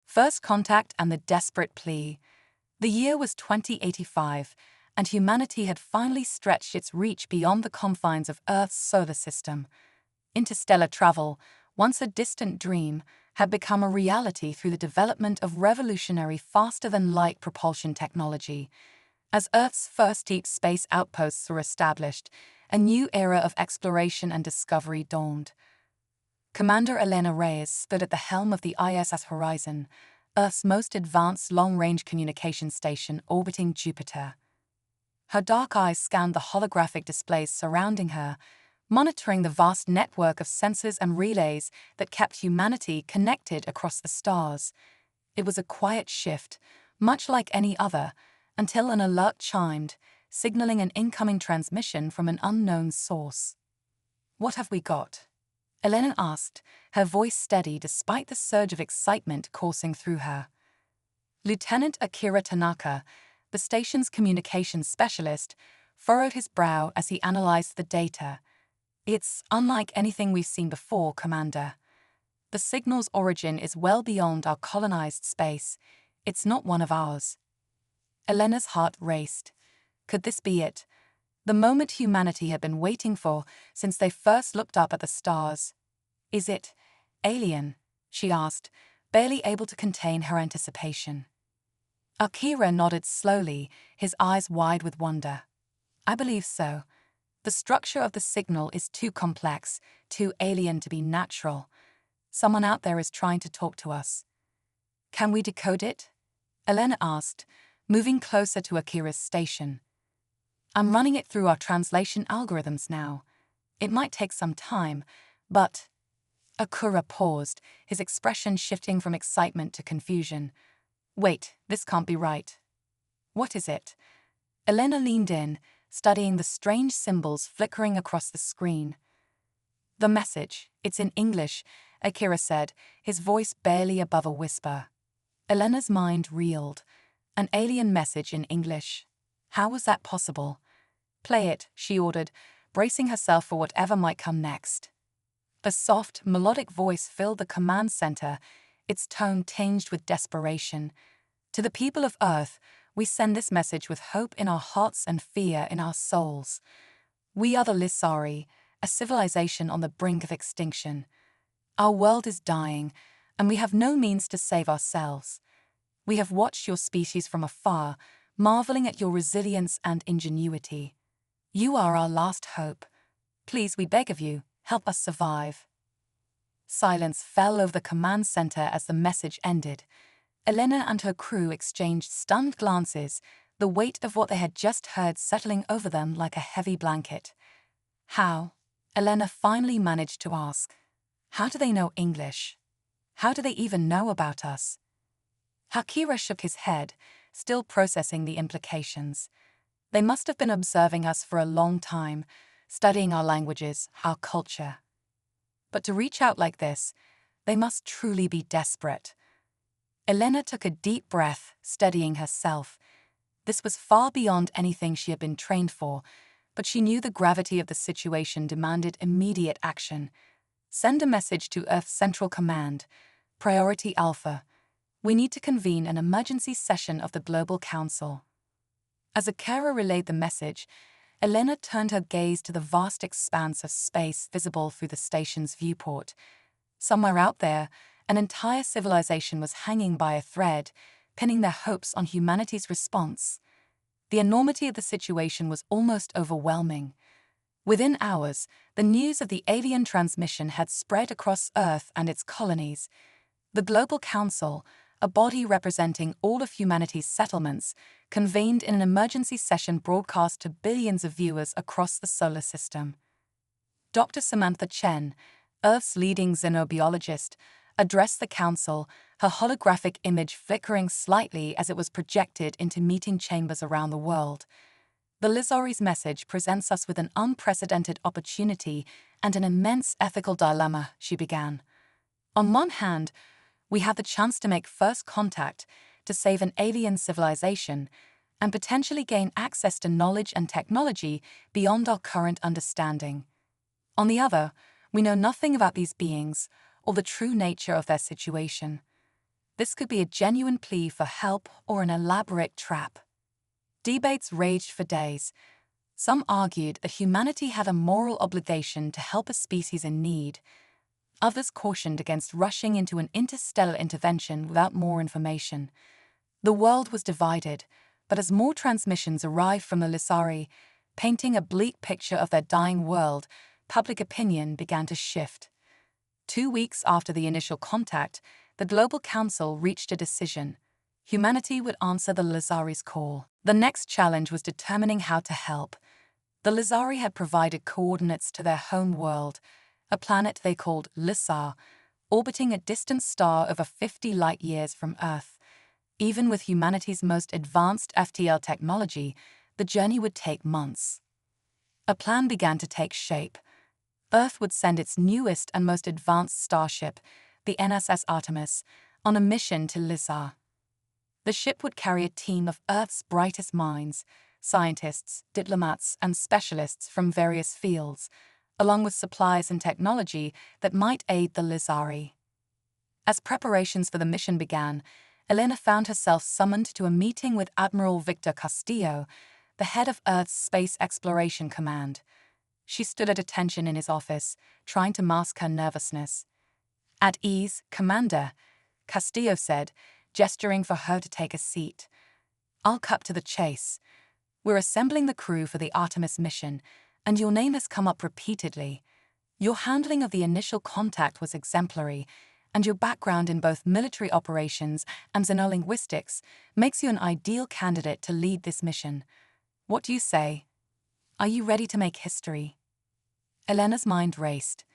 First Contact and the Desperate Plea. The year was 2085, and humanity had finally stretched its reach beyond the confines of Earth's solar system. Interstellar travel, once a distant dream, had become a reality through the development of revolutionary faster-than-light propulsion technology. As Earth's first deep space outposts were established, a new era of exploration and discovery dawned. Commander Elena Reyes stood at the helm of the ISS Horizon, Earth's most advanced long-range communication station orbiting Jupiter. Her dark eyes scanned the holographic displays surrounding her, monitoring the vast network of sensors and relays that kept humanity connected across the stars. It was a quiet shift, much like any other, until an alert chimed, signaling an incoming transmission from an unknown source. "What have we got?" Elena asked, her voice steady despite the surge of excitement coursing through her. Lieutenant Akira Tanaka, the station's communications specialist, furrowed his brow as he analyzed the data. "It's unlike anything we've seen before, Commander. The signal's origin is well beyond our colonized space. It's not one of ours." Elena's heart raced. Could this be it? The moment humanity had been waiting for since they first looked up at the stars. "Is it alien?" she asked, barely able to contain her anticipation. Akira nodded slowly, his eyes wide with wonder. "I believe so. The structure of the signal is too complex, too alien to be natural. Someone out there is trying to talk to us." "Can we decode it?" Elena asked, moving closer to Akira's station. "I'm running it through our translation algorithms now. It might take some time, but—" Akira paused, his expression shifting from excitement to confusion. "Wait, this can't be right." "What is it?" Elena leaned in, studying the strange symbols flickering across the screen. "The message, it's in English," Akira said, his voice barely above a whisper. Elena's mind reeled. An alien message in English. How was that possible? "Play it," she ordered, bracing herself for whatever might come next. A soft, melodic voice filled the command center, its tone tinged with desperation. "To the people of Earth, we send this message with hope in our hearts and fear in our souls. We are the Lissari, a civilization on the brink of extinction. Our world is dying, and we have no means to save ourselves. We have watched your species from afar, marveling at your resilience and ingenuity. You are our last hope. Please, we beg of you, help us survive." Silence fell over the command center as the message ended. Elena and her crew exchanged stunned glances, the weight of what they had just heard settling over them like a heavy blanket. "How?" Elena finally managed to ask. "How do they know English? How do they even know about us?" Akira shook his head, still processing the implications. "They must have been observing us for a long time, studying our languages, our culture. But to reach out like this, they must truly be desperate." Elena took a deep breath, steadying herself. This was far beyond anything she had been trained for, but she knew the gravity of the situation demanded immediate action. "Send a message to Earth Central Command. Priority Alpha. We need to convene an emergency session of the Global Council." As Akira relayed the message, Elena turned her gaze to the vast expanse of space visible through the station's viewport. Somewhere out there, an entire civilization was hanging by a thread, pinning their hopes on humanity's response. The enormity of the situation was almost overwhelming. Within hours, the news of the alien transmission had spread across Earth and its colonies. The Global Council, a body representing all of humanity's settlements, convened in an emergency session broadcast to billions of viewers across the solar system. Dr. Samantha Chen, Earth's leading xenobiologist, addressed the council, her holographic image flickering slightly as it was projected into meeting chambers around the world. "The Lissari's message presents us with an unprecedented opportunity and an immense ethical dilemma," she began. "On one hand, we have the chance to make first contact, to save an alien civilization, and potentially gain access to knowledge and technology beyond our current understanding. On the other, we know nothing about these beings or the true nature of their situation. This could be a genuine plea for help or an elaborate trap. Debates raged for days. Some argued that humanity had a moral obligation to help a species in need. Others cautioned against rushing into an interstellar intervention without more information. The world was divided, but as more transmissions arrived from the Lissari, painting a bleak picture of their dying world, public opinion began to shift. 2 weeks after the initial contact, the Global Council reached a decision. Humanity would answer the Lissari's call. The next challenge was determining how to help. The Lissari had provided coordinates to their home world, a planet they called Lissar, orbiting a distant star over 50 light-years from Earth. Even with humanity's most advanced FTL technology, the journey would take months. A plan began to take shape. Earth would send its newest and most advanced starship, the NSS Artemis, on a mission to Lissar. The ship would carry a team of Earth's brightest minds, scientists, diplomats, and specialists from various fields, along with supplies and technology that might aid the Lissari. As preparations for the mission began, Elena found herself summoned to a meeting with Admiral Victor Castillo, the head of Earth's Space Exploration Command. She stood at attention in his office, trying to mask her nervousness. "At ease, Commander," Castillo said, gesturing for her to take a seat. "I'll cut to the chase. We're assembling the crew for the Artemis mission, and your name has come up repeatedly. Your handling of the initial contact was exemplary, and your background in both military operations and xenolinguistics makes you an ideal candidate to lead this mission. What do you say? Are you ready to make history?" Elena's mind raced.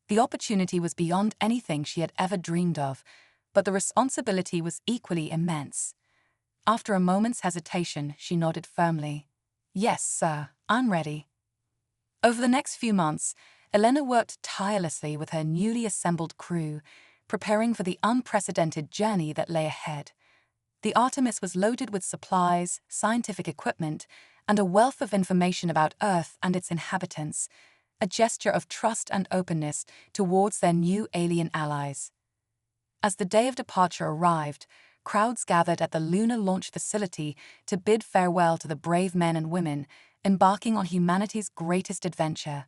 The opportunity was beyond anything she had ever dreamed of, but the responsibility was equally immense. After a moment's hesitation, she nodded firmly. "Yes, sir, I'm ready." Over the next few months, Elena worked tirelessly with her newly assembled crew, preparing for the unprecedented journey that lay ahead. The Artemis was loaded with supplies, scientific equipment, and a wealth of information about Earth and its inhabitants, a gesture of trust and openness towards their new alien allies. As the day of departure arrived, crowds gathered at the lunar launch facility to bid farewell to the brave men and women embarking on humanity's greatest adventure.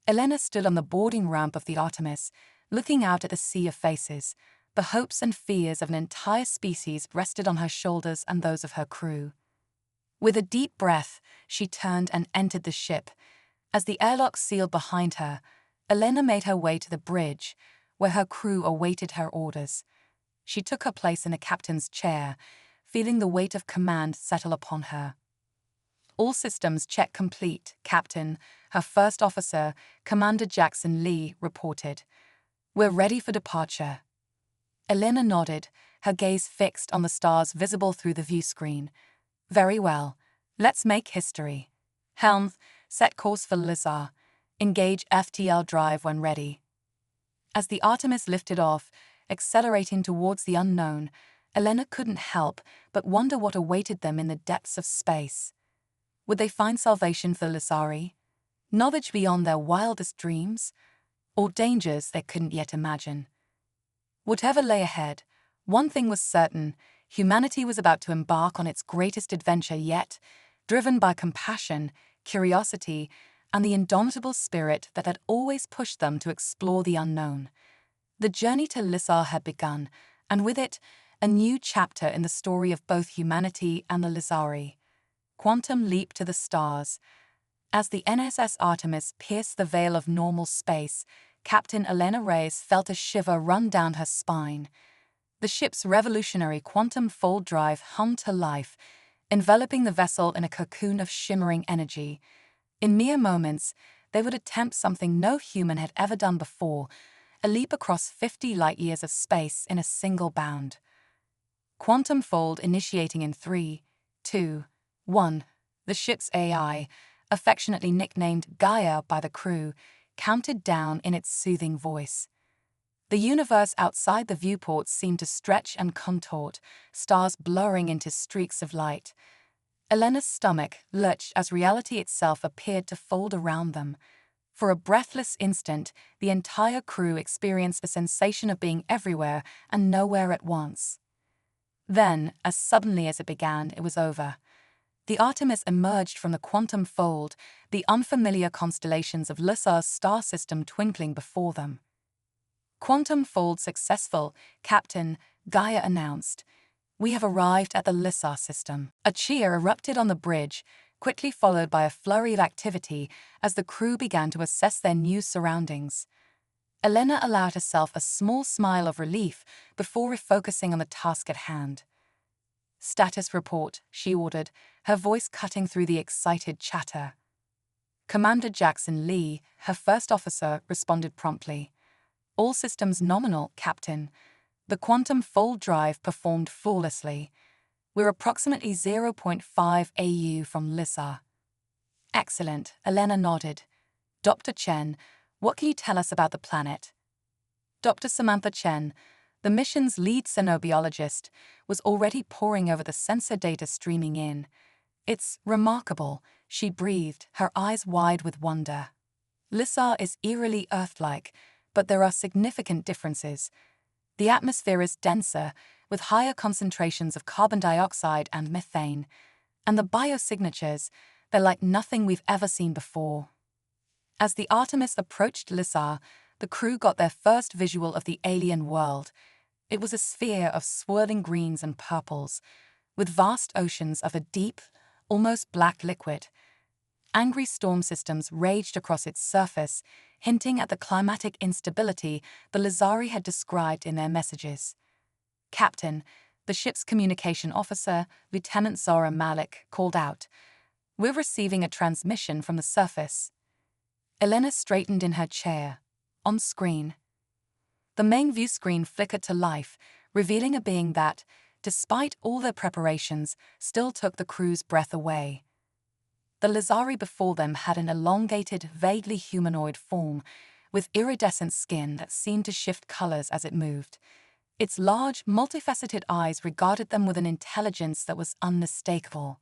Elena stood on the boarding ramp of the Artemis, looking out at the sea of faces. The hopes and fears of an entire species rested on her shoulders and those of her crew. With a deep breath, she turned and entered the ship. As the airlock sealed behind her, Elena made her way to the bridge, where her crew awaited her orders. She took her place in a captain's chair, feeling the weight of command settle upon her. "All systems check complete, Captain," her first officer, Commander Jackson Lee, reported. "We're ready for departure." Elena nodded, her gaze fixed on the stars visible through the viewscreen. "Very well. Let's make history. Helm, set course for Lissar. Engage FTL drive when ready." As the Artemis lifted off, accelerating towards the unknown, Elena couldn't help but wonder what awaited them in the depths of space. Would they find salvation for the Lissari? Knowledge beyond their wildest dreams? Or dangers they couldn't yet imagine? Whatever lay ahead, one thing was certain: humanity was about to embark on its greatest adventure yet, driven by compassion, curiosity, and the indomitable spirit that had always pushed them to explore the unknown. The journey to Lissar had begun, and with it, a new chapter in the story of both humanity and the Lissari. Quantum leap to the stars. As the NSS Artemis pierced the veil of normal space, Captain Elena Reyes felt a shiver run down her spine. The ship's revolutionary quantum fold drive hummed to life, enveloping the vessel in a cocoon of shimmering energy. In mere moments, they would attempt something no human had ever done before, a leap across 50 light-years of space in a single bound. Quantum fold initiating in 3, 2, 1. The ship's AI, affectionately nicknamed Gaia by the crew, counted down in its soothing voice. The universe outside the viewport seemed to stretch and contort, stars blurring into streaks of light. Elena's stomach lurched as reality itself appeared to fold around them. For a breathless instant, the entire crew experienced a sensation of being everywhere and nowhere at once. Then, as suddenly as it began, it was over. The Artemis emerged from the quantum fold, the unfamiliar constellations of Lysar's star system twinkling before them. "Quantum fold successful," Captain Gaia announced. "We have arrived at the Lysar system." A cheer erupted on the bridge, quickly followed by a flurry of activity as the crew began to assess their new surroundings. Elena allowed herself a small smile of relief before refocusing on the task at hand. "Status report," she ordered, her voice cutting through the excited chatter. Commander Jackson Lee, her first officer, responded promptly. "All systems nominal, Captain. The quantum fold drive performed flawlessly. We're approximately 0.5 AU from Lysar." "Excellent," Elena nodded. "Dr. Chen, what can you tell us about the planet?" Dr. Samantha Chen, the mission's lead xenobiologist, was already poring over the sensor data streaming in. "It's remarkable," she breathed, her eyes wide with wonder. "Lysar is eerily Earth-like, but there are significant differences. The atmosphere is denser, with higher concentrations of carbon dioxide and methane. And the biosignatures, they're like nothing we've ever seen before." As the Artemis approached Lysar, the crew got their first visual of the alien world. It was a sphere of swirling greens and purples, with vast oceans of a deep, almost black liquid. Angry storm systems raged across its surface, hinting at the climatic instability the Lysari had described in their messages. "Captain," the ship's communication officer, Lieutenant Zora Malik, called out. "We're receiving a transmission from the surface." Elena straightened in her chair. On screen, the main view screen flickered to life, revealing a being that, despite all their preparations, still took the crew's breath away. The Lysari before them had an elongated, vaguely humanoid form, with iridescent skin that seemed to shift colors as it moved. Its large, multifaceted eyes regarded them with an intelligence that was unmistakable.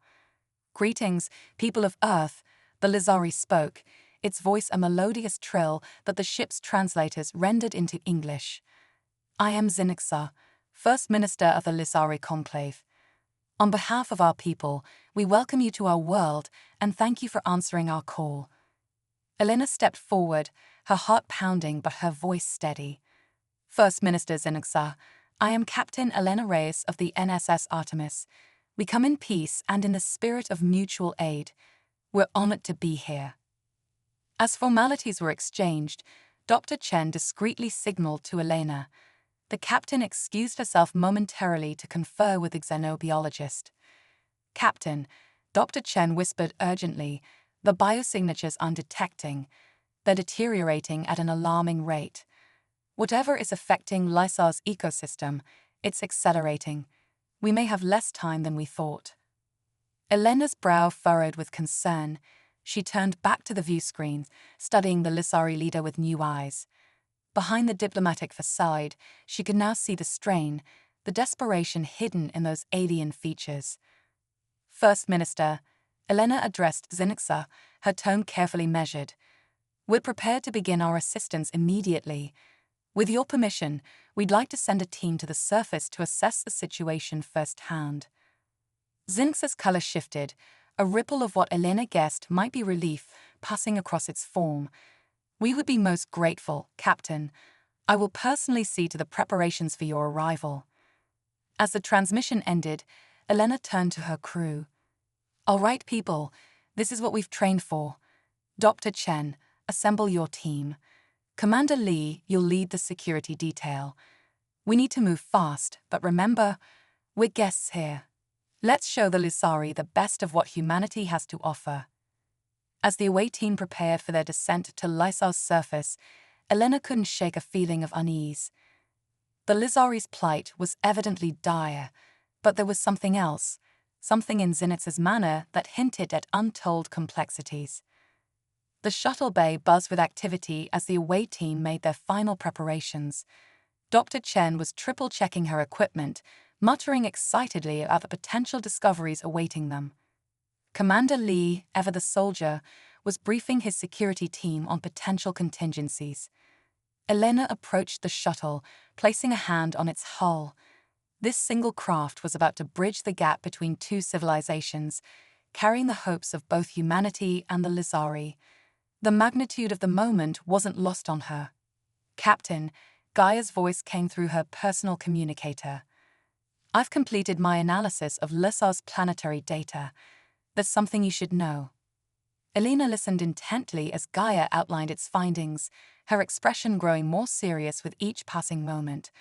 "Greetings, people of Earth," the Lysari spoke, its voice a melodious trill that the ship's translators rendered into English. "I am Zinixa, First Minister of the Lysari Conclave. On behalf of our people, we welcome you to our world and thank you for answering our call." Elena stepped forward, her heart pounding but her voice steady. "First Minister Zinixa, I am Captain Elena Reyes of the NSS Artemis. We come in peace and in the spirit of mutual aid. We're honored to be here." As formalities were exchanged, Dr. Chen discreetly signaled to Elena. The captain excused herself momentarily to confer with the xenobiologist. "Captain," Dr. Chen whispered urgently, "the biosignatures are undetecting. They're deteriorating at an alarming rate. Whatever is affecting Lysar's ecosystem, it's accelerating. We may have less time than we thought." Elena's brow furrowed with concern. She turned back to the view screen, studying the Lysari leader with new eyes. Behind the diplomatic facade, she could now see the strain, the desperation hidden in those alien features. "First Minister," Elena addressed Zinixa, her tone carefully measured. "We're prepared to begin our assistance immediately. With your permission, we'd like to send a team to the surface to assess the situation firsthand." Zinixa's color shifted, a ripple of what Elena guessed might be relief passing across its form. "We would be most grateful, Captain. I will personally see to the preparations for your arrival." As the transmission ended, Elena turned to her crew. "All right, people, this is what we've trained for. Dr. Chen, assemble your team. Commander Lee, you'll lead the security detail. We need to move fast, but remember, we're guests here. Let's show the Lysari the best of what humanity has to offer." As the away team prepared for their descent to Lysar's surface, Elena couldn't shake a feeling of unease. The Lysari's plight was evidently dire, but there was something else, something in Zinix's manner that hinted at untold complexities. The shuttle bay buzzed with activity as the away team made their final preparations. Dr. Chen was triple-checking her equipment, muttering excitedly about the potential discoveries awaiting them. Commander Lee, ever the soldier, was briefing his security team on potential contingencies. Elena approached the shuttle, placing a hand on its hull. This single craft was about to bridge the gap between two civilizations, carrying the hopes of both humanity and the Lizari. The magnitude of the moment wasn't lost on her. "Captain," Gaia's voice came through her personal communicator. "I've completed my analysis of Lizar's planetary data. There's something you should know." Elena listened intently as Gaia outlined its findings, her expression growing more serious with each passing moment.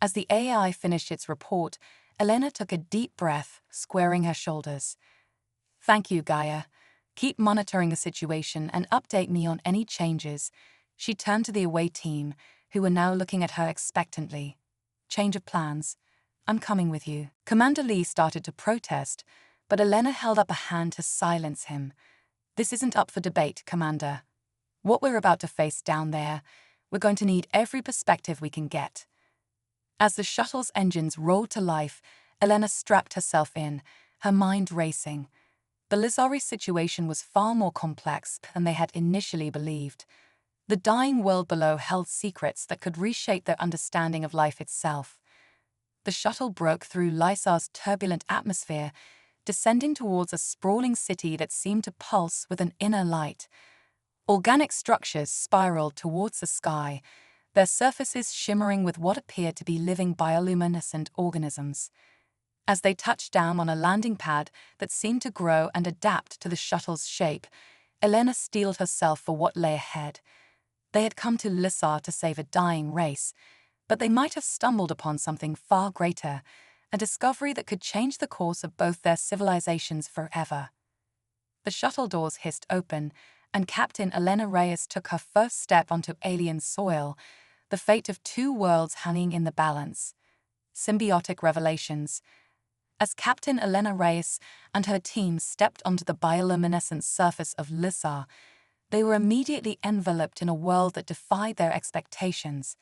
As the AI finished its report, Elena took a deep breath, squaring her shoulders. "Thank you, Gaia. Keep monitoring the situation and update me on any changes." She turned to the away team, who were now looking at her expectantly. "Change of plans. I'm coming with you." Commander Lee started to protest, but Elena held up a hand to silence him. "This isn't up for debate, Commander. What we're about to face down there, we're going to need every perspective we can get." As the shuttle's engines rolled to life, Elena strapped herself in, her mind racing. The Lizari situation was far more complex than they had initially believed. The dying world below held secrets that could reshape their understanding of life itself. The shuttle broke through Lysar's turbulent atmosphere, descending towards a sprawling city that seemed to pulse with an inner light. Organic structures spiraled towards the sky, their surfaces shimmering with what appeared to be living bioluminescent organisms. As they touched down on a landing pad that seemed to grow and adapt to the shuttle's shape, Elena steeled herself for what lay ahead. They had come to Lysar to save a dying race, but they might have stumbled upon something far greater, a discovery that could change the course of both their civilizations forever. The shuttle doors hissed open, and Captain Elena Reyes took her first step onto alien soil, the fate of two worlds hanging in the balance. Symbiotic revelations. As Captain Elena Reyes and her team stepped onto the bioluminescent surface of Lysar, they were immediately enveloped in a world that defied their expectations.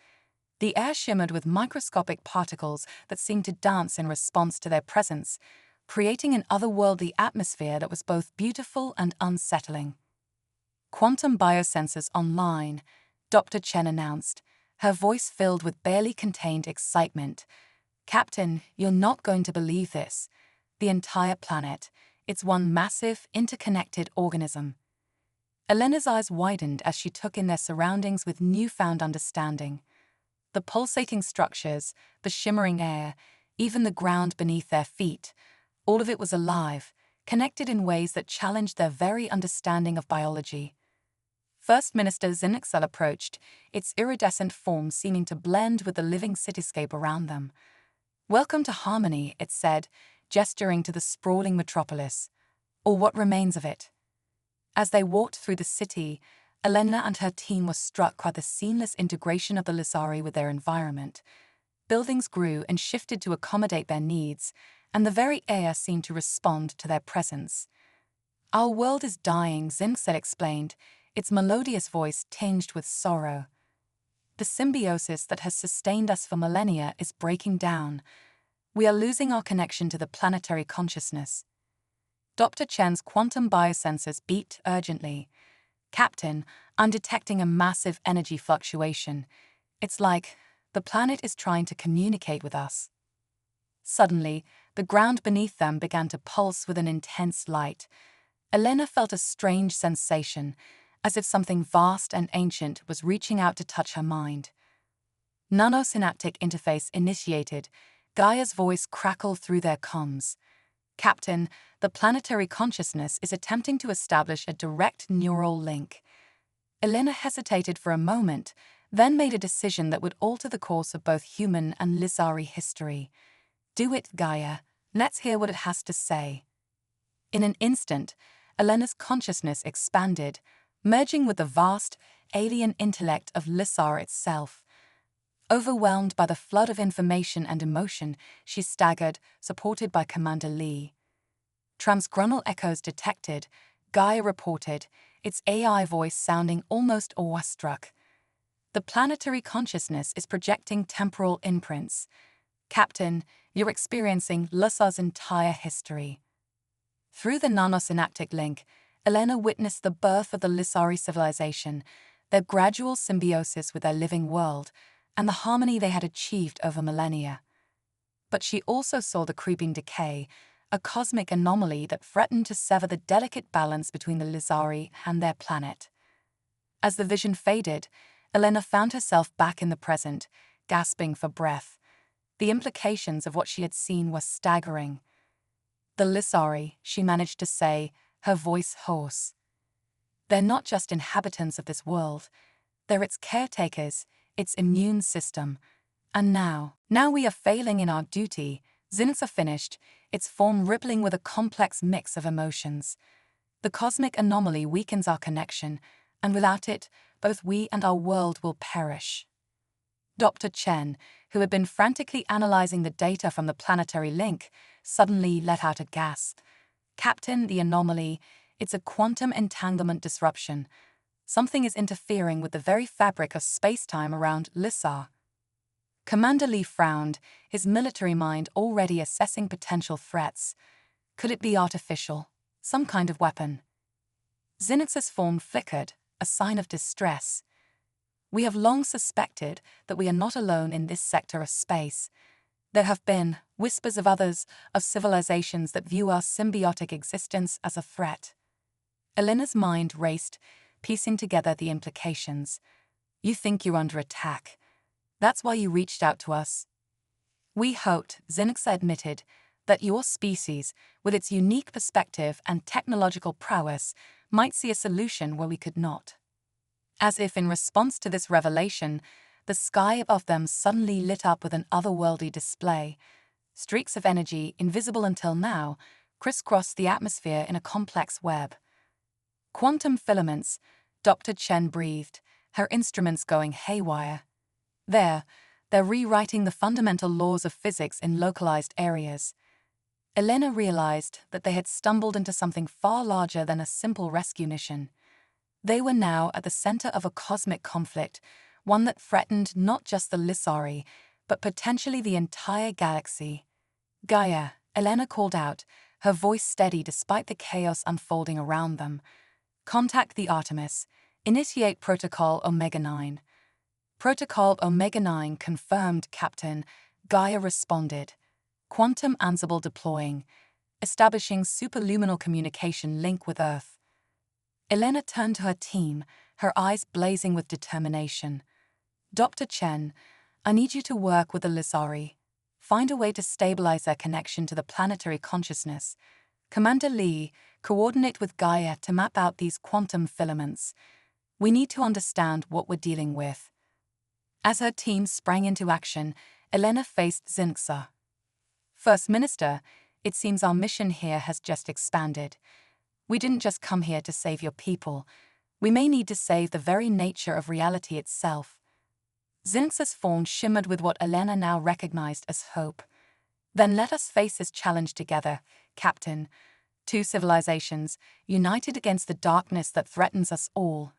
The air shimmered with microscopic particles that seemed to dance in response to their presence, creating an otherworldly atmosphere that was both beautiful and unsettling. "Quantum biosensors online," Dr. Chen announced, her voice filled with barely contained excitement. "Captain, you're not going to believe this. The entire planet, it's one massive, interconnected organism." Elena's eyes widened as she took in their surroundings with newfound understanding. The pulsating structures, the shimmering air, even the ground beneath their feet, all of it was alive, connected in ways that challenged their very understanding of biology. First Minister Zinixel approached, its iridescent form seeming to blend with the living cityscape around them. "Welcome to harmony," it said, gesturing to the sprawling metropolis, or what remains of it. As they walked through the city, Elena and her team were struck by the seamless integration of the Lizari with their environment. Buildings grew and shifted to accommodate their needs, and the very air seemed to respond to their presence. "Our world is dying," Zinixel explained, its melodious voice tinged with sorrow. "The symbiosis that has sustained us for millennia is breaking down. We are losing our connection to the planetary consciousness." Dr. Chen's quantum biosensors beeped urgently. "Captain, I'm detecting a massive energy fluctuation. It's like the planet is trying to communicate with us." Suddenly, the ground beneath them began to pulse with an intense light. Elena felt a strange sensation, as if something vast and ancient was reaching out to touch her mind. Nanosynaptic interface initiated. Gaia's voice crackled through their comms. "Captain, the planetary consciousness is attempting to establish a direct neural link." Elena hesitated for a moment, then made a decision that would alter the course of both human and Lizari history. "Do it, Gaia. Let's hear what it has to say." In an instant, Elena's consciousness expanded, merging with the vast, alien intellect of Lysar itself. Overwhelmed by the flood of information and emotion, she staggered, supported by Commander Lee. Transgronal echoes detected, Gaia reported, its AI voice sounding almost awestruck. "The planetary consciousness is projecting temporal imprints. Captain, you're experiencing Lysar's entire history." Through the nanosynaptic link, Elena witnessed the birth of the Lissari civilization, their gradual symbiosis with their living world, and the harmony they had achieved over millennia. But she also saw the creeping decay, a cosmic anomaly that threatened to sever the delicate balance between the Lissari and their planet. As the vision faded, Elena found herself back in the present, gasping for breath. The implications of what she had seen were staggering. "The Lissari," she managed to say, her voice hoarse. "They're not just inhabitants of this world. They're its caretakers, its immune system. And now we are failing in our duty," Zinitsa finished, its form rippling with a complex mix of emotions. "The cosmic anomaly weakens our connection, and without it, both we and our world will perish." Dr. Chen, who had been frantically analyzing the data from the planetary link, suddenly let out a gasp. "Captain, the anomaly, it's a quantum entanglement disruption. Something is interfering with the very fabric of space-time around Lissar." Commander Lee frowned, his military mind already assessing potential threats. Could it be artificial? Some kind of weapon? Zinix's form flickered, a sign of distress. "We have long suspected that we are not alone in this sector of space. There have been whispers of others, of civilizations that view our symbiotic existence as a threat." Elena's mind raced, piecing together the implications. "You think you're under attack. That's why you reached out to us." "We hoped," Zinxa admitted, "that your species, with its unique perspective and technological prowess, might see a solution where we could not." As if in response to this revelation, the sky above them suddenly lit up with an otherworldly display. Streaks of energy, invisible until now, crisscrossed the atmosphere in a complex web. "Quantum filaments," Dr. Chen breathed, her instruments going haywire. They're rewriting the fundamental laws of physics in localized areas." Elena realized that they had stumbled into something far larger than a simple rescue mission. They were now at the center of a cosmic conflict, one that threatened not just the Lissari, but potentially the entire galaxy. "Gaia," Elena called out, her voice steady despite the chaos unfolding around them. "Contact the Artemis. Initiate Protocol Omega-9." "Protocol Omega-9 confirmed, Captain," Gaia responded. "Quantum Ansible deploying. Establishing superluminal communication link with Earth." Elena turned to her team, her eyes blazing with determination. "Dr. Chen, I need you to work with the Lissari. Find a way to stabilize their connection to the planetary consciousness. Commander Lee, coordinate with Gaia to map out these quantum filaments. We need to understand what we're dealing with." As her team sprang into action, Elena faced Zinxa. "First Minister, it seems our mission here has just expanded. We didn't just come here to save your people. We may need to save the very nature of reality itself." Zinxa's form shimmered with what Elena now recognized as hope. "Then let us face this challenge together, Captain. Two civilizations, united against the darkness that threatens us all."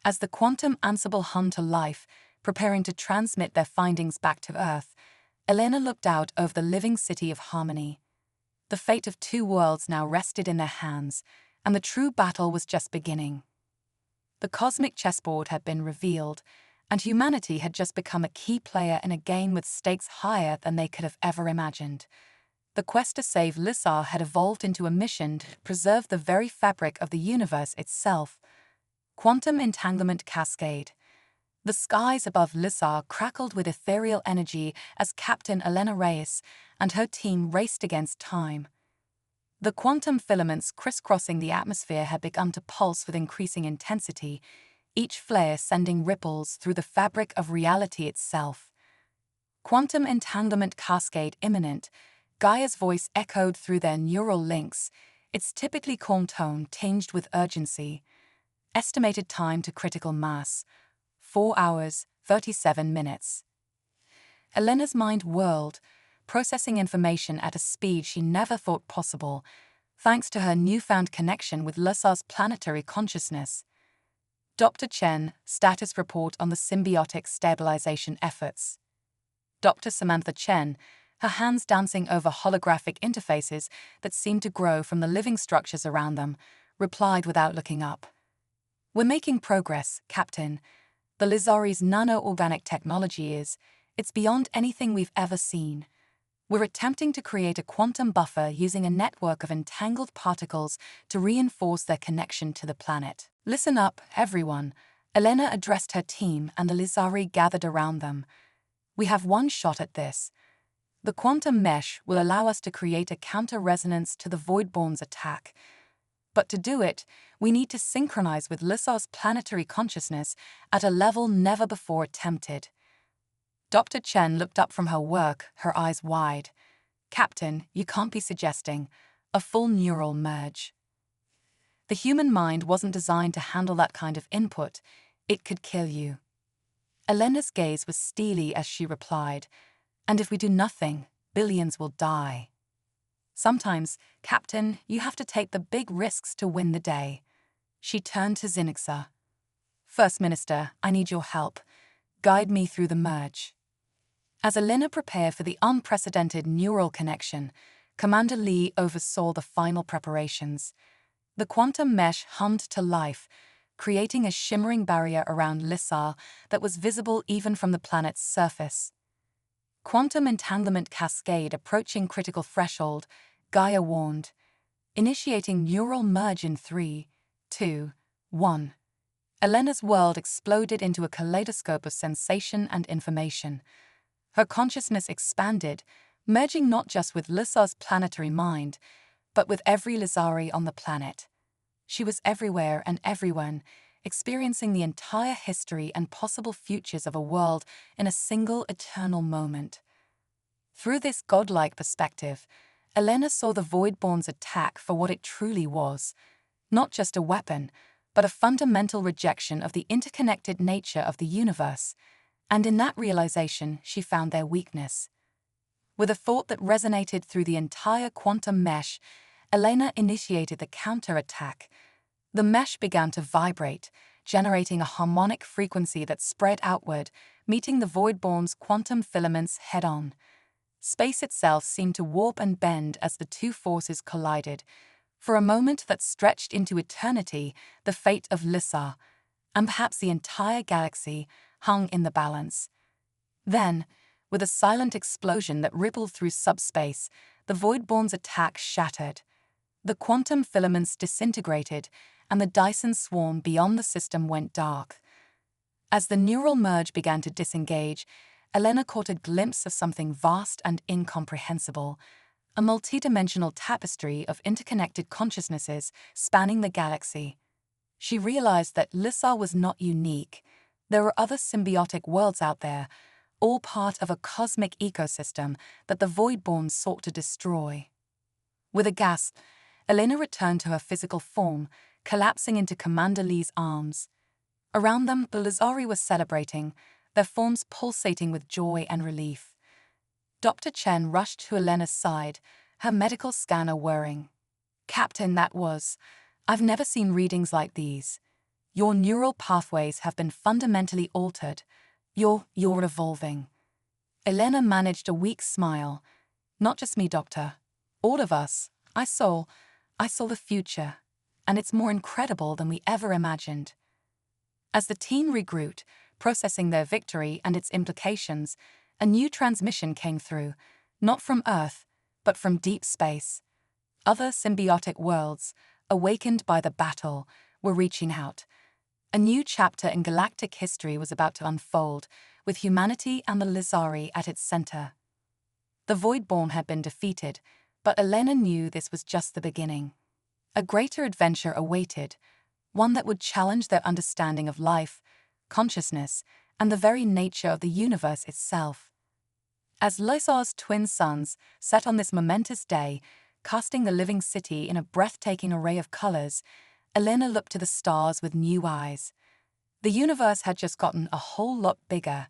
As the quantum Ansible hummed to life, preparing to transmit their findings back to Earth, Elena looked out over the living city of Harmony. The fate of two worlds now rested in their hands, and the true battle was just beginning. The cosmic chessboard had been revealed, and humanity had just become a key player in a game with stakes higher than they could have ever imagined. The quest to save Lissar had evolved into a mission to preserve the very fabric of the universe itself. Quantum entanglement cascade. The skies above Lissar crackled with ethereal energy as Captain Elena Reyes and her team raced against time. The quantum filaments crisscrossing the atmosphere had begun to pulse with increasing intensity, each flare sending ripples through the fabric of reality itself. "Quantum entanglement cascade imminent," Gaia's voice echoed through their neural links, its typically calm tone tinged with urgency. "Estimated time to critical mass, 4 hours, 37 minutes. Elena's mind whirled, processing information at a speed she never thought possible, thanks to her newfound connection with Lissar's planetary consciousness. Dr. Chen, status report on the symbiotic stabilization efforts. Dr. Samantha Chen, her hands dancing over holographic interfaces that seemed to grow from the living structures around them, replied without looking up. We're making progress, Captain. The Lizari's nano-organic technology it's beyond anything we've ever seen. We're attempting to create a quantum buffer using a network of entangled particles to reinforce their connection to the planet. Listen up, everyone. Elena addressed her team and the Lizari gathered around them. We have one shot at this. The quantum mesh will allow us to create a counter-resonance to the Voidborn's attack. But to do it, we need to synchronize with Lissar's planetary consciousness at a level never before attempted. Dr. Chen looked up from her work, her eyes wide. Captain, you can't be suggesting a full neural merge. The human mind wasn't designed to handle that kind of input. It could kill you. Elena's gaze was steely as she replied, and if we do nothing, billions will die. Sometimes, Captain, you have to take the big risks to win the day. She turned to Zinixa. First Minister, I need your help. Guide me through the merge. As Elena prepared for the unprecedented neural connection, Commander Lee oversaw the final preparations. The quantum mesh hummed to life, creating a shimmering barrier around Lissar that was visible even from the planet's surface. Quantum entanglement cascade approaching critical threshold, Gaia warned. Initiating neural merge in 3, 2, 1. Elena's world exploded into a kaleidoscope of sensation and information. Her consciousness expanded, merging not just with Lissar's planetary mind, but with every Lizari on the planet. She was everywhere and everyone, experiencing the entire history and possible futures of a world in a single eternal moment. Through this godlike perspective, Elena saw the Voidborn's attack for what it truly was, not just a weapon, but a fundamental rejection of the interconnected nature of the universe, and in that realization she found their weakness. With a thought that resonated through the entire quantum mesh, Elena initiated the counterattack. The mesh began to vibrate, generating a harmonic frequency that spread outward, meeting the Voidborn's quantum filaments head-on. Space itself seemed to warp and bend as the two forces collided. For a moment that stretched into eternity, the fate of Lissar, and perhaps the entire galaxy, hung in the balance. Then, with a silent explosion that rippled through subspace, the Voidborn's attack shattered. The quantum filaments disintegrated, and the Dyson swarm beyond the system went dark. As the neural merge began to disengage, Elena caught a glimpse of something vast and incomprehensible, a multidimensional tapestry of interconnected consciousnesses spanning the galaxy. She realized that Lissar was not unique. There were other symbiotic worlds out there, all part of a cosmic ecosystem that the Voidborn sought to destroy. With a gasp, Elena returned to her physical form, collapsing into Commander Lee's arms. Around them, the Lizari were celebrating, their forms pulsating with joy and relief. Dr. Chen rushed to Elena's side, her medical scanner whirring. Captain, I've never seen readings like these. Your neural pathways have been fundamentally altered. You're evolving. Elena managed a weak smile. Not just me, Doctor. All of us. I saw the future, and it's more incredible than we ever imagined. As the team regrouped, processing their victory and its implications, a new transmission came through, not from Earth, but from deep space. Other symbiotic worlds, awakened by the battle, were reaching out. A new chapter in galactic history was about to unfold, with humanity and the Lizari at its center. The Voidborn had been defeated, but Elena knew this was just the beginning. A greater adventure awaited, one that would challenge their understanding of life, consciousness, and the very nature of the universe itself. As Lissar's twin suns set on this momentous day, casting the living city in a breathtaking array of colors, Elena looked to the stars with new eyes. The universe had just gotten a whole lot bigger,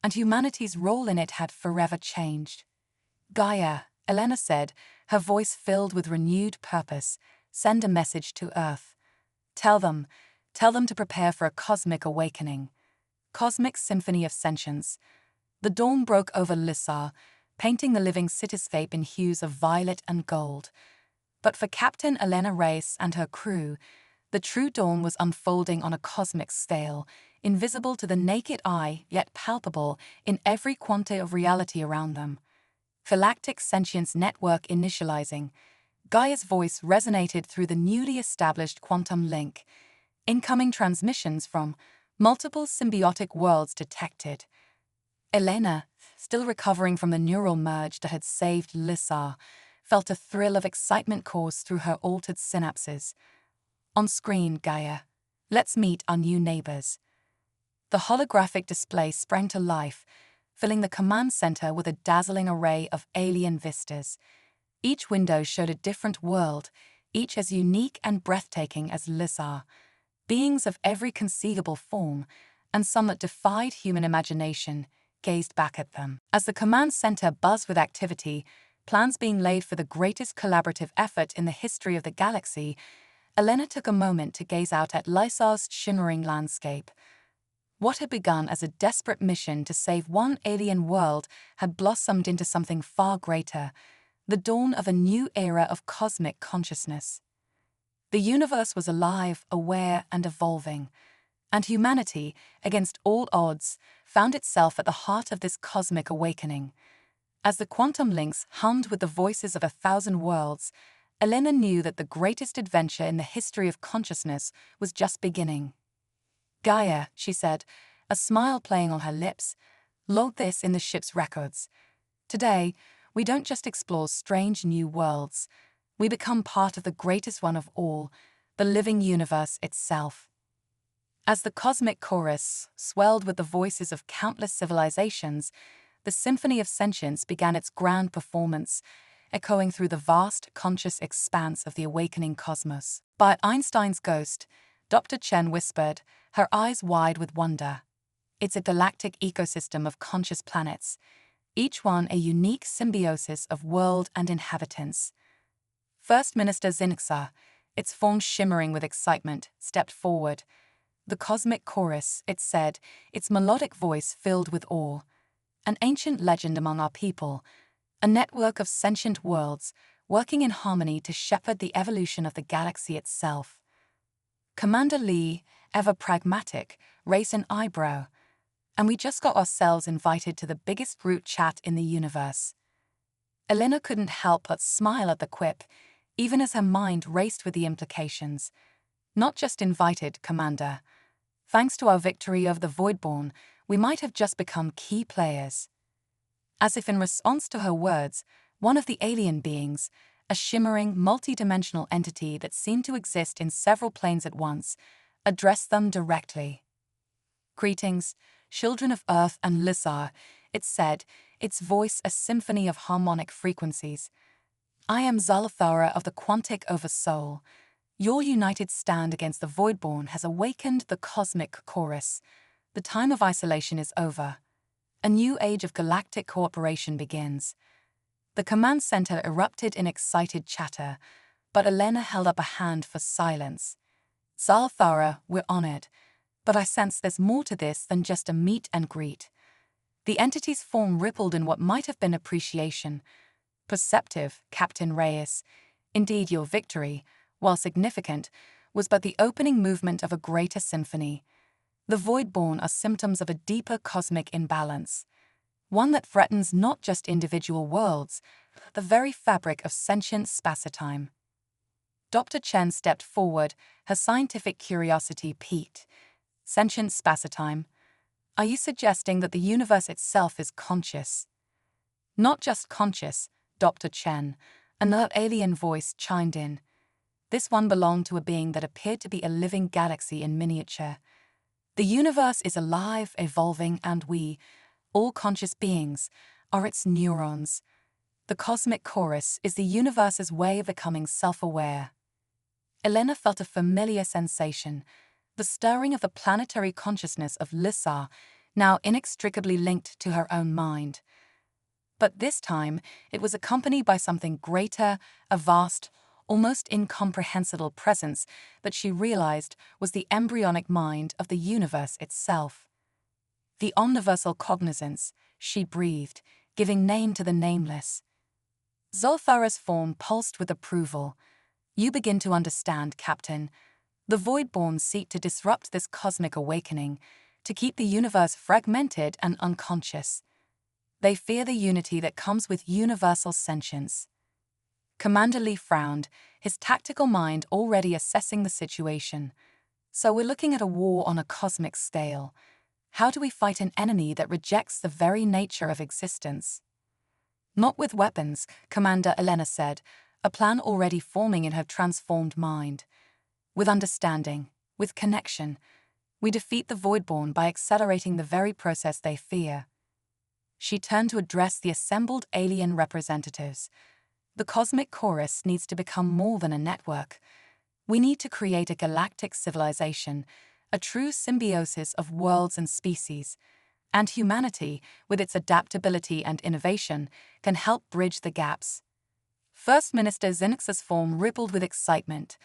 and humanity's role in it had forever changed. Gaia, Elena said, her voice filled with renewed purpose, send a message to Earth. Tell them to prepare for a cosmic awakening. Cosmic symphony of sentience. The dawn broke over Lissar, painting the living cityscape in hues of violet and gold. But for Captain Elena Reyes and her crew, the true dawn was unfolding on a cosmic scale, invisible to the naked eye, yet palpable in every quanta of reality around them. Galactic Sentience Network initializing. Gaia's voice resonated through the newly established quantum link. Incoming transmissions from multiple symbiotic worlds detected. Elena, still recovering from the neural merge that had saved Lissar, felt a thrill of excitement course through her altered synapses. On screen, Gaia. Let's meet our new neighbors. The holographic display sprang to life, filling the command center with a dazzling array of alien vistas. Each window showed a different world, each as unique and breathtaking as Lissar. Beings of every conceivable form, and some that defied human imagination, gazed back at them. As the command center buzzed with activity, plans being laid for the greatest collaborative effort in the history of the galaxy, Elena took a moment to gaze out at Lissar's shimmering landscape. What had begun as a desperate mission to save one alien world had blossomed into something far greater, the dawn of a new era of cosmic consciousness. The universe was alive, aware, and evolving, and humanity, against all odds, found itself at the heart of this cosmic awakening. As the quantum links hummed with the voices of 1,000 worlds, Elena knew that the greatest adventure in the history of consciousness was just beginning. Gaia, she said, a smile playing on her lips, log this in the ship's records. Today, we don't just explore strange new worlds. We become part of the greatest one of all, the living universe itself. As the cosmic chorus swelled with the voices of countless civilizations, the symphony of sentience began its grand performance, echoing through the vast, conscious expanse of the awakening cosmos. By Einstein's ghost, Dr. Chen whispered, her eyes wide with wonder. It's a galactic ecosystem of conscious planets, each one a unique symbiosis of world and inhabitants. First Minister Zinxa, its form shimmering with excitement, stepped forward. The cosmic chorus, it said, its melodic voice filled with awe. An ancient legend among our people, a network of sentient worlds working in harmony to shepherd the evolution of the galaxy itself. Commander Lee, ever pragmatic, raised an eyebrow. And we just got ourselves invited to the biggest group chat in the universe. Elena couldn't help but smile at the quip, even as her mind raced with the implications. Not just invited, Commander. Thanks to our victory over the Voidborn, we might have just become key players. As if in response to her words, one of the alien beings, a shimmering, multi-dimensional entity that seemed to exist in several planes at once, addressed them directly. Greetings, children of Earth and Lissar, it said, its voice a symphony of harmonic frequencies. I am Zalathara of the Quantic Oversoul. Your united stand against the Voidborn has awakened the cosmic chorus. The time of isolation is over. A new age of galactic cooperation begins. The command center erupted in excited chatter, but Elena held up a hand for silence. Zalathara, we're honored, but I sense there's more to this than just a meet and greet. The entity's form rippled in what might have been appreciation. Perceptive, Captain Reyes. Indeed, your victory, while significant, was but the opening movement of a greater symphony. The Voidborn are symptoms of a deeper cosmic imbalance, one that threatens not just individual worlds, but the very fabric of sentient spacetime. Dr. Chen stepped forward, her scientific curiosity piqued. Sentient spacetime? Are you suggesting that the universe itself is conscious? Not just conscious, Dr. Chen, another alien voice chimed in. This one belonged to a being that appeared to be a living galaxy in miniature. The universe is alive, evolving, and we, all conscious beings, are its neurons. The cosmic chorus is the universe's way of becoming self-aware. Elena felt a familiar sensation, the stirring of the planetary consciousness of Lissar, now inextricably linked to her own mind. But this time, it was accompanied by something greater, a vast, almost incomprehensible presence that she realized was the embryonic mind of the universe itself. The omniversal cognizance, she breathed, giving name to the nameless. Zolthara's form pulsed with approval. You begin to understand, Captain. The Voidborn seek to disrupt this cosmic awakening, to keep the universe fragmented and unconscious. They fear the unity that comes with universal sentience. Commander Lee frowned, his tactical mind already assessing the situation. So we're looking at a war on a cosmic scale. How do we fight an enemy that rejects the very nature of existence? Not with weapons, Commander Elena said, a plan already forming in her transformed mind. With understanding, with connection, we defeat the Voidborn by accelerating the very process they fear. She turned to address the assembled alien representatives. The cosmic chorus needs to become more than a network. We need to create a galactic civilization, a true symbiosis of worlds and species. And humanity, with its adaptability and innovation, can help bridge the gaps. First Minister Zinx's form rippled with excitement.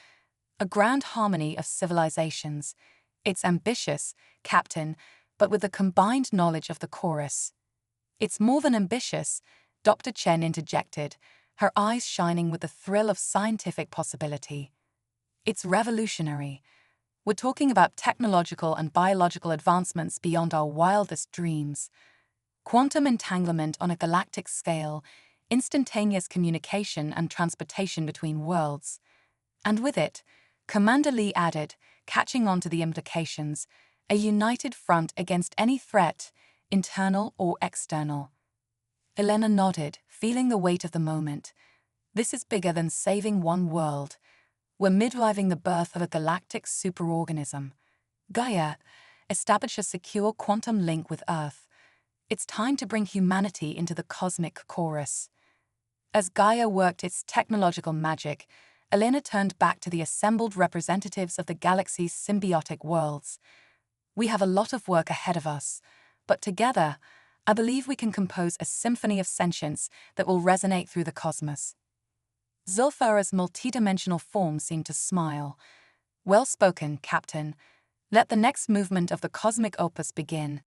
A grand harmony of civilizations. It's ambitious, Captain, but with the combined knowledge of the chorus. It's more than ambitious, Dr. Chen interjected, her eyes shining with the thrill of scientific possibility. It's revolutionary. We're talking about technological and biological advancements beyond our wildest dreams. Quantum entanglement on a galactic scale, instantaneous communication and transportation between worlds. And with it, Commander Lee added, catching on to the implications, a united front against any threat, internal or external. Elena nodded, feeling the weight of the moment. This is bigger than saving one world. We're midwifing the birth of a galactic superorganism. Gaia, establish a secure quantum link with Earth. It's time to bring humanity into the cosmic chorus. As Gaia worked its technological magic, Elena turned back to the assembled representatives of the galaxy's symbiotic worlds. We have a lot of work ahead of us, but together, I believe we can compose a symphony of sentience that will resonate through the cosmos. Zulfara's multidimensional form seemed to smile. Well spoken, Captain. Let the next movement of the cosmic opus begin.